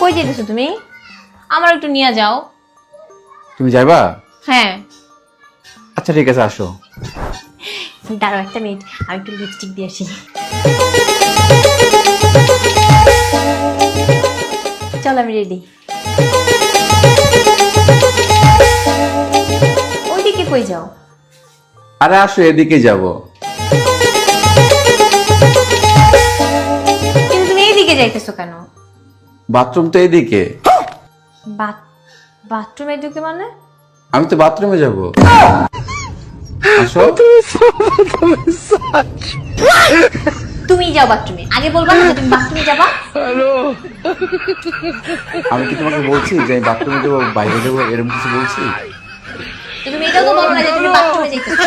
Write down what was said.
কই যেতেছো তুমি? আমার একটু নিয়ে যাও। তুমি যাইবা? হ্যাঁ। আচ্ছা ঠিক আছে, আসো। দাঁড়াও একটা মিনিট, আমি একটু লিপস্টিক দিয়ে আসি। চল আমি রেডি। ওইদিকে কই যাও? আরে আসো, এদিকে যাব। কিন্তু তুমি এইদিকে যাইতেছো কেন? বাথরুম তো এদিকে। বাথরুমের দিকে মানে? আমি তো বাথরুমে যাব। আসো। তুমি যাও বাথরুমে, আগে বলবা না যে তুমি বাথরুমে যাবা। আমি কি তোমাকে বলছি যে আমি বাথরুমে যাবো, বাইরে যাবো, এরকম কিছু বলছি? তো তুমি এটাও তো বলো না যে তুমি বাথরুমে যাইতেছো।